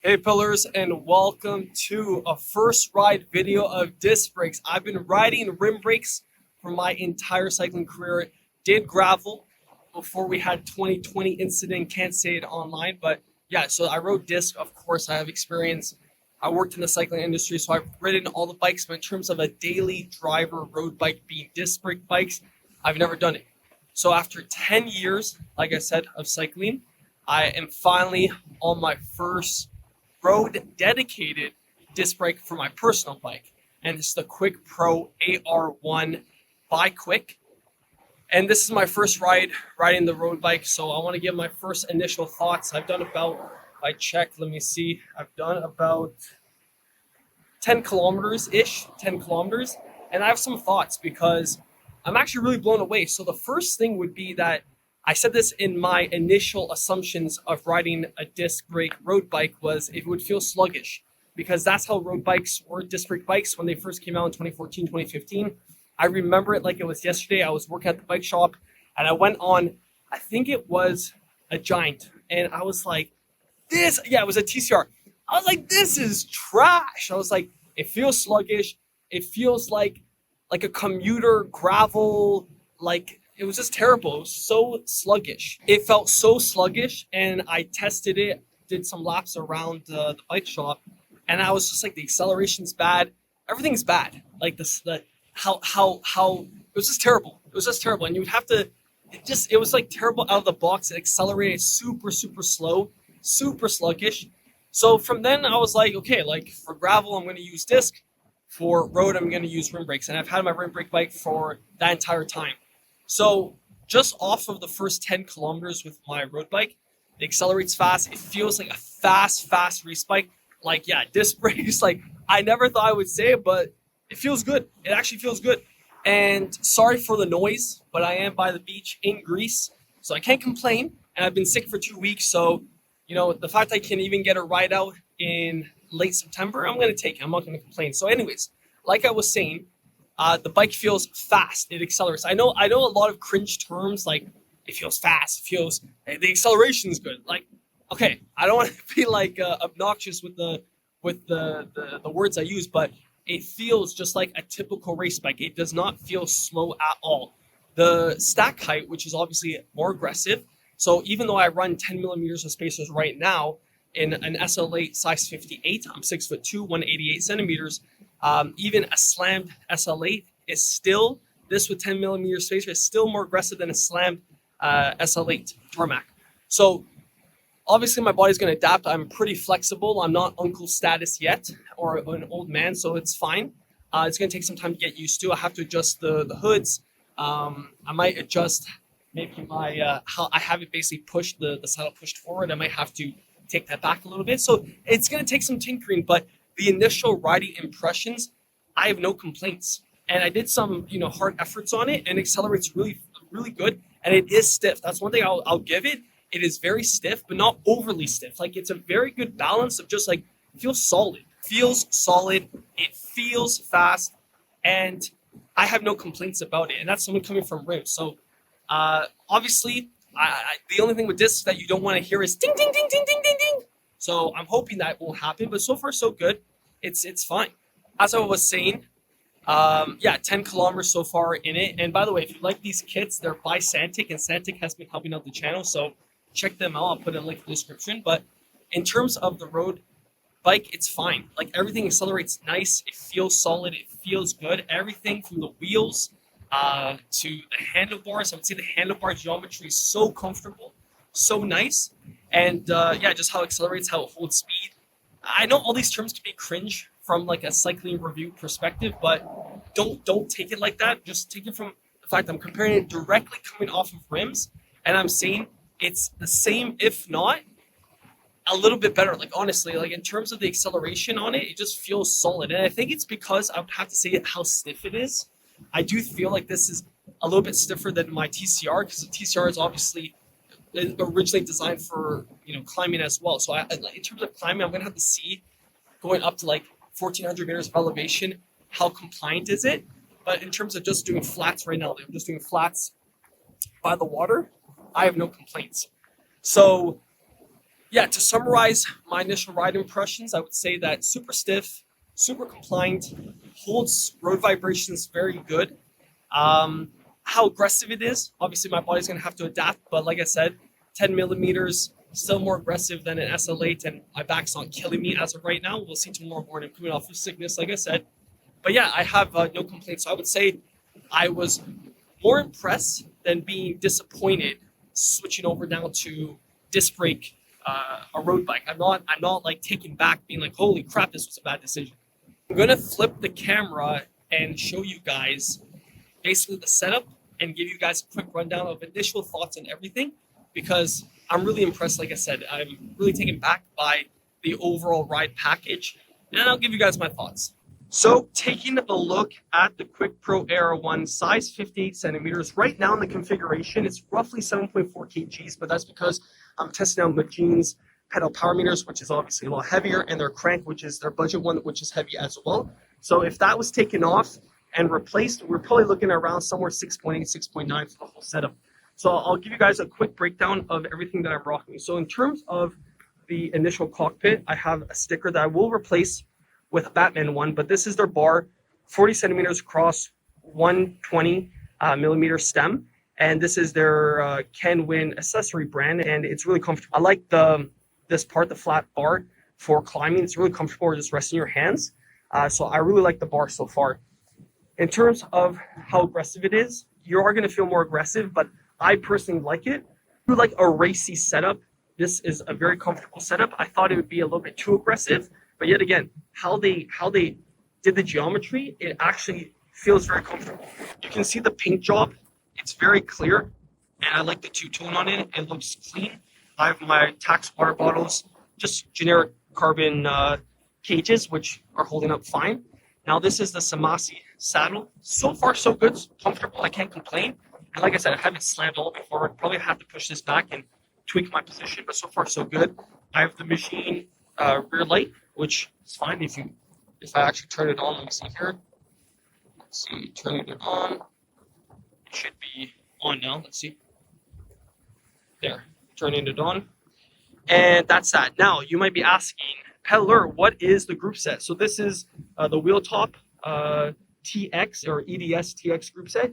Hey pillars, and welcome to a first ride video of disc brakes. I've been riding rim brakes for my entire cycling career. Did gravel before we had 2020 incident, can't say it online, but yeah, so I rode disc, of course I have experience. I worked in the cycling industry, so I've ridden all the bikes, but in terms of a daily driver road bike being disc brake bikes, I've never done it. So after 10 years, like I said, of cycling, I am finally on my first road dedicated disc brake for my personal bike, and it's the Quick Pro AR1 by Quick. And this is my first riding the road bike, so I want to give my first initial thoughts. I've done about, I checked, let me see, I've done about 10 kilometers ish, 10 kilometers, and I have some thoughts because I'm actually really blown away. So the first thing would be that I said this in my initial assumptions of riding a disc brake road bike was it would feel sluggish, because that's how road bikes or disc brake bikes when they first came out in 2014, 2015. I remember it like it was yesterday. I was working at the bike shop and I went on, I think it was a Giant, and I was like, it was a TCR. I was like, this is trash. I was like, it feels sluggish. It feels like a commuter gravel, like it was just terrible. It was so sluggish. It felt so sluggish, and I tested it, did some laps around the bike shop, and I was just like, the acceleration's bad. Everything's bad. Like this, the how it was just terrible. It was just terrible, and you would have to. It was like terrible out of the box. It accelerated super slow, super sluggish. So from then I was like, okay, like for gravel I'm going to use disc. For road I'm going to use rim brakes, and I've had my rim brake bike for that entire time. So just off of the first 10 kilometers with my road bike, it accelerates fast. It feels like a fast race bike. Like, yeah, disc brakes, like I never thought I would say it, but it feels good. It actually feels good. And sorry for the noise, but I am by the beach in Greece, so I can't complain. And I've been sick for 2 weeks, so the fact I can even get a ride out in late September, I'm going to take it. I'm not going to complain. So, anyways, like I was saying, the bike feels fast. It accelerates. I know a lot of cringe terms like it feels fast. It feels the acceleration is good. Like, okay, I don't want to be like obnoxious with the words I use, but it feels just like a typical race bike. It does not feel slow at all. The stack height, which is obviously more aggressive. So even though I run 10 millimeters of spacers right now in an SL8 size 58, I'm 6'2", 188 centimeters. Even a slammed SL8 is still, this with 10 millimeter spacer is still more aggressive than a slammed SL8 Tormac. So obviously my body's going to adapt. I'm pretty flexible. I'm not uncle status yet or an old man, so it's fine. It's going to take some time to get used to. I have to adjust the hoods. I might adjust maybe my how I have it basically pushed, the saddle pushed forward. I might have to take that back a little bit. So it's going to take some tinkering, but the initial riding impressions, I have no complaints. And I did some, hard efforts on it, and it accelerates really good. And it is stiff. That's one thing I'll give it. It is very stiff, but not overly stiff. Like, it's a very good balance of just like, feels solid. It feels fast, and I have no complaints about it. And that's someone coming from Rim. So obviously, the only thing with this that you don't want to hear is ding, ding, ding, ding, ding, ding, ding. So I'm hoping that won't happen, but so far so good. It's fine. As I was saying, 10 kilometers so far in it. And by the way, if you like these kits, they're by Santic, and Santic has been helping out the channel, so check them out. I'll put a link in the description. But in terms of the road bike, it's fine. Like, everything accelerates nice. It feels solid. It feels good. Everything from the wheels to the handlebars. I would say the handlebar geometry is so comfortable, so nice. And just how it accelerates, how it holds speed. I know all these terms can be cringe from like a cycling review perspective, but don't take it like that. Just take it from the fact I'm comparing it directly coming off of rims, and I'm saying it's the same, if not a little bit better. Like, honestly, like in terms of the acceleration on it, it just feels solid. And I think it's because I would have to say how stiff it is. I do feel like this is a little bit stiffer than my TCR, because the TCR is obviously originally designed for climbing as well. So in terms of climbing, I'm gonna have to see going up to like 1,400 meters of elevation, how compliant is it. But in terms of just doing flats right now, I'm just doing flats by the water, I have no complaints. So Yeah, to summarize my initial ride impressions, I would say that super stiff, super compliant, holds road vibrations very good. Um, how aggressive it is, obviously my body's gonna have to adapt, but like I said, 10 millimeters, still more aggressive than an SL8, and my back's not killing me as of right now. We'll see tomorrow morning. I'm coming off of sickness, like I said. But yeah, I have no complaints. So I would say I was more impressed than being disappointed switching over now to disc brake, a road bike. I'm not like taken back, being like, holy crap, this was a bad decision. I'm gonna flip the camera and show you guys basically the setup and give you guys a quick rundown of initial thoughts and everything, because I'm really impressed. Like I said, I'm really taken back by the overall ride package, and I'll give you guys my thoughts. So taking a look at the Quick Pro Air 1, size 58 centimeters. Right now in the configuration, it's roughly 7.4 kgs, but that's because I'm testing out Magene's pedal power meters, which is obviously a lot heavier, and their crank, which is their budget one, which is heavy as well. So if that was taken off and replaced, we're probably looking at around somewhere 6.8, 6.9 for the whole setup. So I'll give you guys a quick breakdown of everything that I'm rocking. So in terms of the initial cockpit, I have a sticker that I will replace with a Batman one, but this is their bar, 40 centimeters across, 120 millimeter stem. And this is their Kenwin accessory brand, and it's really comfortable. I like this part, the flat bar for climbing. It's really comfortable just resting your hands. So I really like the bar so far. In terms of how aggressive it is, you are going to feel more aggressive, but I personally like it. I like a racy setup. This is a very comfortable setup. I thought it would be a little bit too aggressive, but yet again, how they did the geometry, it actually feels very comfortable. You can see the paint job. It's very clear, and I like the two-tone on it. It looks clean. I have my Tax water bottles, just generic carbon cages, which are holding up fine. Now this is the Samasi saddle. So far, so good. It's comfortable. I can't complain. And like I said, I haven't slammed all before. I'd probably have to push this back and tweak my position, but so far, so good. I have the Magene rear light, which is fine if I actually turn it on. Let me see here. Let's see, turning it on. It should be on now. Let's see. There, turning it on. And that's that. Now, you might be asking, Peddler, what is the group set? So this is the Wheeltop TX or EDS TX group set.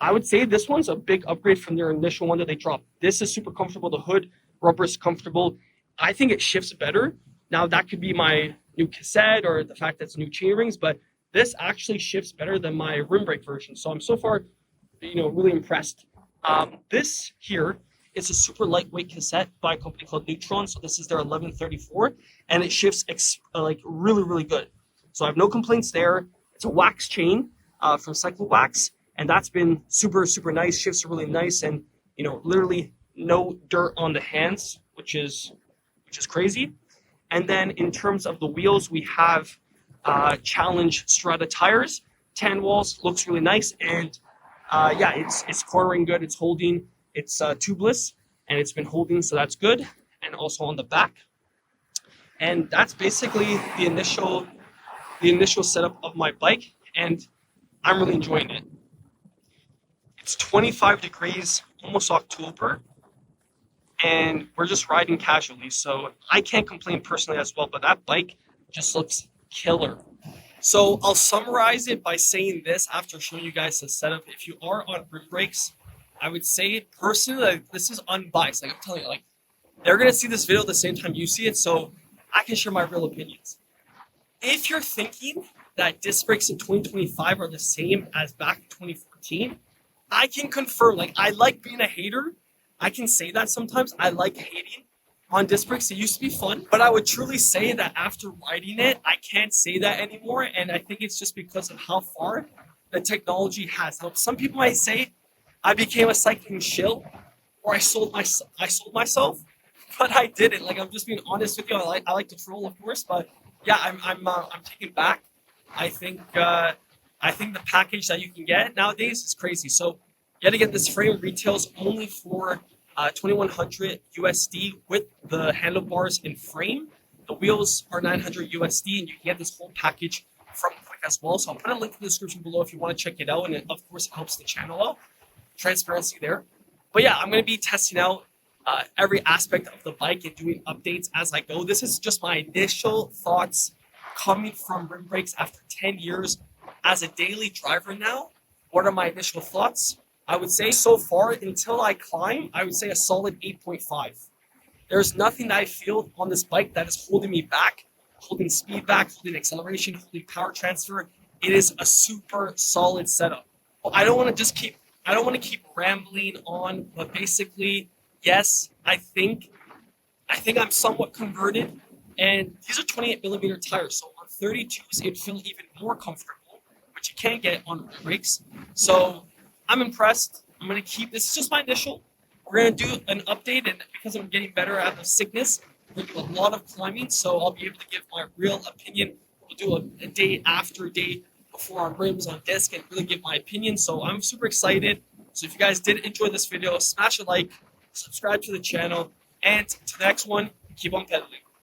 I would say this one's a big upgrade from their initial one that they dropped. This is super comfortable. The hood rubber is comfortable. I think it shifts better. Now, that could be my new cassette or the fact that it's new chain rings, but this actually shifts better than my rim brake version. So I'm so far, really impressed. This here is a super lightweight cassette by a company called Neutron. So this is their 1134, and it shifts like really, really good. So I have no complaints there. It's a wax chain from Cyclo-Wax, and that's been super, super nice. Shifts are really nice, and literally no dirt on the hands, which is crazy. And then in terms of the wheels, we have Challenge Strata tires, tan walls, looks really nice, and yeah, it's cornering good, it's holding, it's tubeless, and it's been holding, so that's good. And also on the back, and that's basically the initial setup of my bike, and I'm really enjoying it. It's 25 degrees, almost October, and we're just riding casually, so I can't complain personally as well, but that bike just looks killer. So I'll summarize it by saying this after showing you guys the setup. If you are on rim brakes, I would say personally, like, this is unbiased. Like I'm telling you, like, they're gonna see this video at the same time you see it, so I can share my real opinions. If you're thinking that disc brakes in 2025 are the same as back in 2014, I can confirm. Like, I like being a hater. I can say that sometimes. I like hating on disc brakes. It used to be fun, but I would truly say that after riding it, I can't say that anymore. And I think it's just because of how far the technology has. Now, some people might say I became a cycling shill, or I sold myself, but I didn't. Like, I'm just being honest with you. I like to troll, of course, but yeah, I'm taken back. I think the package that you can get nowadays is crazy. So yet again, this frame retails only for 2,100 USD with the handlebars and frame. The wheels are 900 USD, and you can get this whole package from Quick as well. So I'll put a link in the description below if you want to check it out, and of course it helps the channel out. Transparency there. But yeah, I'm going to be testing out every aspect of the bike and doing updates as I go. This is just my initial thoughts coming from rim brakes after 10 years as a daily driver now. What are my initial thoughts? I would say so far, until I climb, I would say a solid 8.5. There's nothing that I feel on this bike that is holding me back, holding speed back, holding acceleration, holding power transfer. It is a super solid setup. I don't want to keep rambling on, but basically, yes, I think I'm somewhat converted, and these are 28 millimeter tires, so on 32s it feels even more comfortable, which you can't get on brakes. So I'm impressed. I'm gonna keep this. Is just my initial. We're gonna do an update, and because I'm getting better at the sickness, we're gonna do a lot of climbing, so I'll be able to give my real opinion. We'll do a day after day before on rims, on disc, and really give my opinion. So I'm super excited. So if you guys did enjoy this video, smash a like, subscribe to the channel, and to the next one, keep on pedaling.